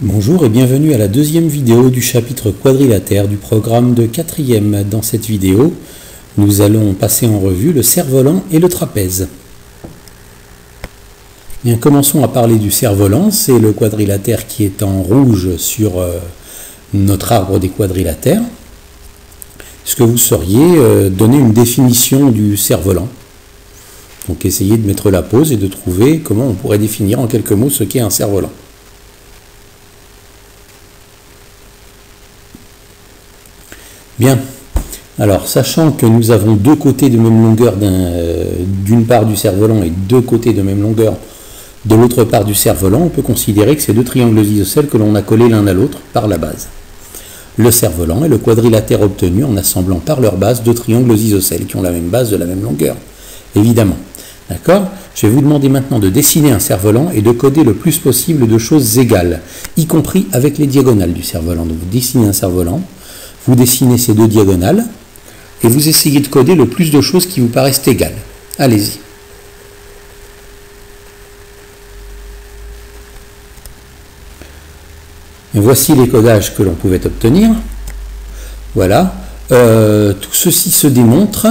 Bonjour et bienvenue à la deuxième vidéo du chapitre quadrilatère du programme de 4e. Dans cette vidéo, nous allons passer en revue le cerf-volant et le trapèze. Bien, commençons à parler du cerf-volant. C'est le quadrilatère qui est en rouge sur notre arbre des quadrilatères. Est-ce que vous sauriez donner une définition du cerf-volant? Donc essayez de mettre la pause et de trouver comment on pourrait définir en quelques mots ce qu'est un cerf-volant. Bien, alors sachant que nous avons deux côtés de même longueur d'une part du cerf-volant et deux côtés de même longueur de l'autre part du cerf-volant, on peut considérer que c'est deux triangles isocèles que l'on a collés l'un à l'autre par la base. Le cerf-volant est le quadrilatère obtenu en assemblant par leur base deux triangles isocèles qui ont la même base de la même longueur, évidemment. D'accord? Je vais vous demander maintenant de dessiner un cerf-volant et de coder le plus possible de choses égales, y compris avec les diagonales du cerf-volant. Donc vous dessinez un cerf-volant. Vous dessinez ces deux diagonales et vous essayez de coder le plus de choses qui vous paraissent égales. Allez-y. Voici les codages que l'on pouvait obtenir. Voilà. Tout ceci se démontre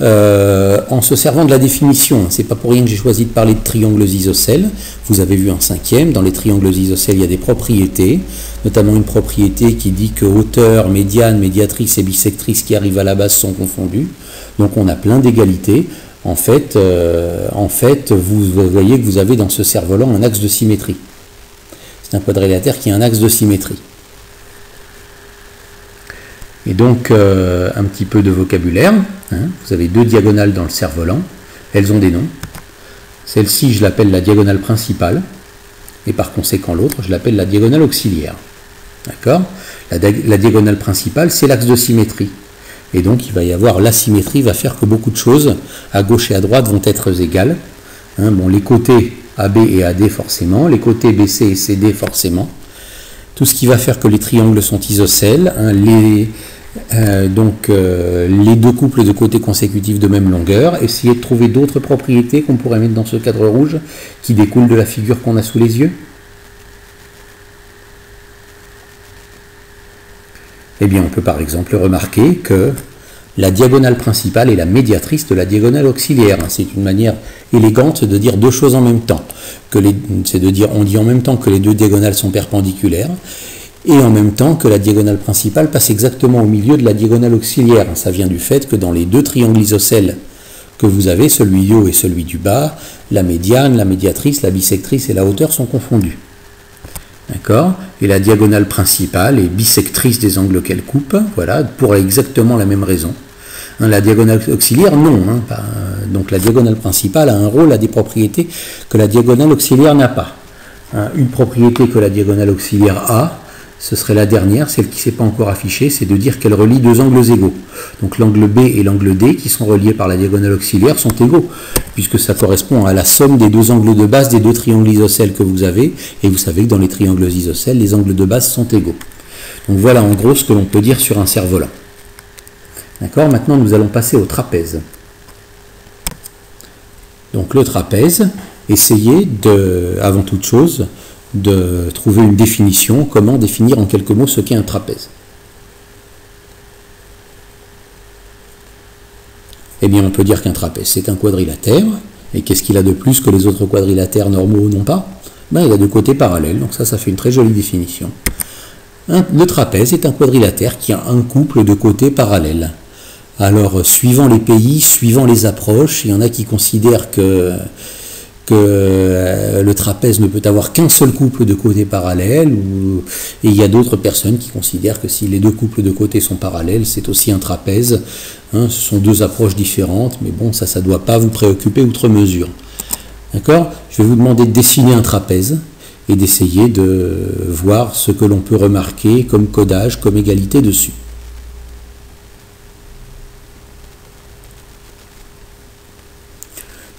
en se servant de la définition. C'est pas pour rien que j'ai choisi de parler de triangles isocèles. Vous avez vu en 5e, dans les triangles isocèles, il y a des propriétés, notamment une propriété qui dit que hauteur, médiane, médiatrice et bissectrice qui arrivent à la base sont confondues. Donc on a plein d'égalités. En fait, vous voyez que vous avez dans ce cerf-volant un axe de symétrie. C'est un quadrilatère qui a un axe de symétrie. Et donc, un petit peu de vocabulaire. Vous avez deux diagonales dans le cerf-volant. Elles ont des noms. Celle-ci, je l'appelle la diagonale principale. Et par conséquent, l'autre, je l'appelle la diagonale auxiliaire. D'accord? La diagonale principale, c'est l'axe de symétrie. Et donc, il va y avoir l'asymétrie, va faire que beaucoup de choses, à gauche et à droite, vont être égales. Bon, les côtés AB et AD, forcément. Les côtés BC et CD, forcément. Tout ce qui va faire que les triangles sont isocèles. Les deux couples de côtés consécutifs de même longueur. Essayez de trouver d'autres propriétés qu'on pourrait mettre dans ce cadre rouge qui découlent de la figure qu'on a sous les yeux. Eh bien, on peut par exemple remarquer que la diagonale principale est la médiatrice de la diagonale auxiliaire. C'est une manière élégante de dire deux choses en même temps. C'est de dire, on dit en même temps que les deux diagonales sont perpendiculaires et en même temps que la diagonale principale passe exactement au milieu de la diagonale auxiliaire. Ça vient du fait que dans les deux triangles isocèles que vous avez, celui du haut et celui du bas, la médiane, la médiatrice, la bissectrice et la hauteur sont confondues. D'accord? Et la diagonale principale est bissectrice des angles qu'elle coupe, voilà, pour exactement la même raison. La diagonale auxiliaire, non. Donc la diagonale principale a un rôle, a des propriétés que la diagonale auxiliaire n'a pas. Une propriété que la diagonale auxiliaire a, ce serait la dernière, celle qui ne s'est pas encore affichée, c'est de dire qu'elle relie deux angles égaux. Donc l'angle B et l'angle D, qui sont reliés par la diagonale auxiliaire, sont égaux, puisque ça correspond à la somme des deux angles de base des deux triangles isocèles que vous avez, et vous savez que dans les triangles isocèles, les angles de base sont égaux. Donc voilà en gros ce que l'on peut dire sur un cerf-volant. D'accord, maintenant nous allons passer au trapèze. Donc le trapèze, essayez avant toute chose de trouver une définition, comment définir en quelques mots ce qu'est un trapèze. Eh bien on peut dire qu'un trapèze c'est un quadrilatère, et qu'est-ce qu'il a de plus que les autres quadrilatères normaux n'ont pas? Il a deux côtés parallèles, donc ça fait une très jolie définition. Le trapèze est un quadrilatère qui a un couple de côtés parallèles. Alors, suivant les pays, suivant les approches, il y en a qui considèrent que le trapèze ne peut avoir qu'un seul couple de côtés parallèles, et il y a d'autres personnes qui considèrent que si les deux couples de côtés sont parallèles, c'est aussi un trapèze. Ce sont deux approches différentes, mais bon, ça ne doit pas vous préoccuper outre mesure. D'accord? Je vais vous demander de dessiner un trapèze et d'essayer de voir ce que l'on peut remarquer comme codage, comme égalité dessus.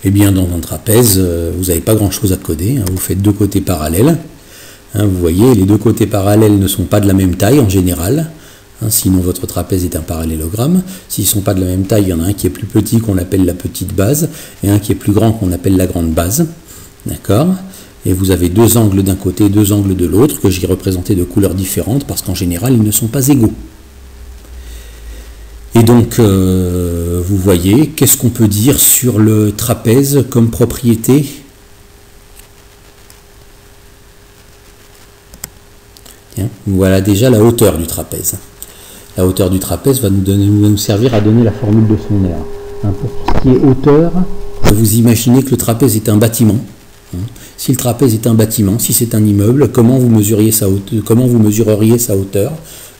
Eh bien, dans un trapèze, vous n'avez pas grand-chose à coder. Vous faites deux côtés parallèles. Vous voyez, les deux côtés parallèles ne sont pas de la même taille en général. Sinon, votre trapèze est un parallélogramme. S'ils ne sont pas de la même taille, il y en a un qui est plus petit qu'on appelle la petite base et un qui est plus grand qu'on appelle la grande base. D'accord? Et vous avez deux angles d'un côté, deux angles de l'autre, que j'ai représentés de couleurs différentes, parce qu'en général, ils ne sont pas égaux. Et donc, vous voyez, qu'est-ce qu'on peut dire sur le trapèze comme propriété? Tiens, voilà déjà la hauteur du trapèze. La hauteur du trapèze va nous servir à donner la formule de son aire. Pour tout ce qui est hauteur, vous imaginez que le trapèze est un bâtiment. Si le trapèze est un bâtiment, si c'est un immeuble, comment vous mesureriez sa hauteur?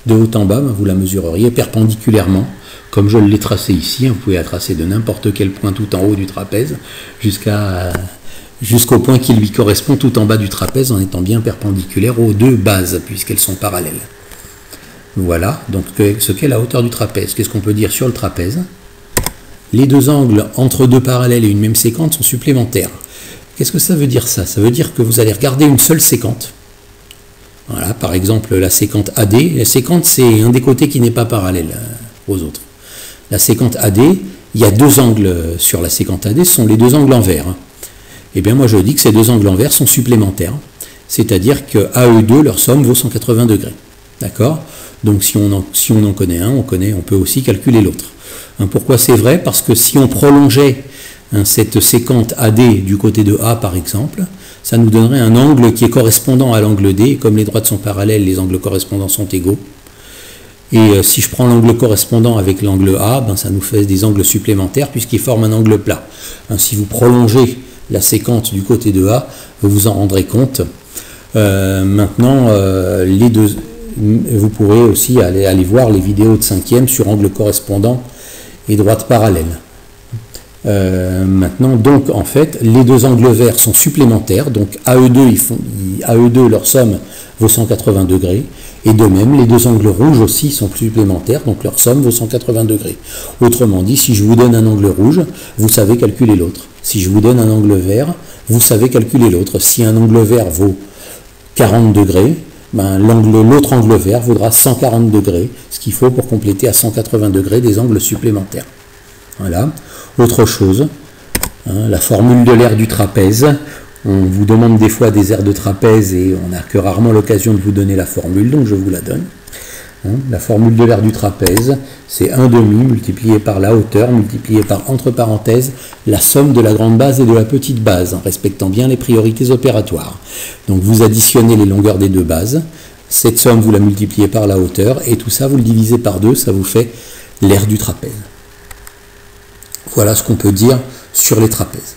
De haut en bas, vous la mesureriez perpendiculairement, comme je l'ai tracé ici. Vous pouvez la tracer de n'importe quel point tout en haut du trapèze jusqu'au point qui lui correspond tout en bas du trapèze, en étant bien perpendiculaire aux deux bases, puisqu'elles sont parallèles. Voilà, donc ce qu'est la hauteur du trapèze. Qu'est-ce qu'on peut dire sur le trapèze? Les deux angles entre deux parallèles et une même séquente sont supplémentaires. Qu'est-ce que ça veut dire ça? Ça veut dire que vous allez regarder une seule séquente. Voilà, par exemple la séquente AD. La séquente, c'est un des côtés qui n'est pas parallèle aux autres. La séquente AD, il y a deux angles sur la séquente AD, ce sont les deux angles en vert. Eh bien moi je dis que ces deux angles en vert sont supplémentaires. C'est-à-dire que AE2, leur somme vaut 180 degrés. D'accord? Donc si on en connaît un, on peut aussi calculer l'autre. Pourquoi c'est vrai? Parce que si on prolongeait cette séquente AD du côté de A par exemple, ça nous donnerait un angle qui est correspondant à l'angle D. Comme les droites sont parallèles, les angles correspondants sont égaux. Et si je prends l'angle correspondant avec l'angle A, ça nous fait des angles supplémentaires puisqu'ils forment un angle plat. Si vous prolongez la séquente du côté de A, vous vous en rendrez compte. Maintenant, vous pourrez aussi aller voir les vidéos de 5e sur angle correspondant et droite parallèle. Maintenant, donc en fait, les deux angles verts sont supplémentaires, donc AE2, leur somme vaut 180 degrés, et de même, les deux angles rouges aussi sont supplémentaires, donc leur somme vaut 180 degrés. Autrement dit, si je vous donne un angle rouge, vous savez calculer l'autre. Si je vous donne un angle vert, vous savez calculer l'autre. Si un angle vert vaut 40 degrés, l'autre angle vert vaudra 140 degrés, ce qu'il faut pour compléter à 180 degrés des angles supplémentaires. Voilà. Autre chose, la formule de l'aire du trapèze. On vous demande des fois des aires de trapèze et on n'a que rarement l'occasion de vous donner la formule, donc je vous la donne. La formule de l'aire du trapèze, c'est 1/2 multiplié par la hauteur, multiplié par, entre parenthèses, la somme de la grande base et de la petite base, en respectant bien les priorités opératoires. Donc vous additionnez les longueurs des deux bases, cette somme vous la multipliez par la hauteur, et tout ça vous le divisez par 2, ça vous fait l'aire du trapèze. Voilà ce qu'on peut dire sur les trapèzes.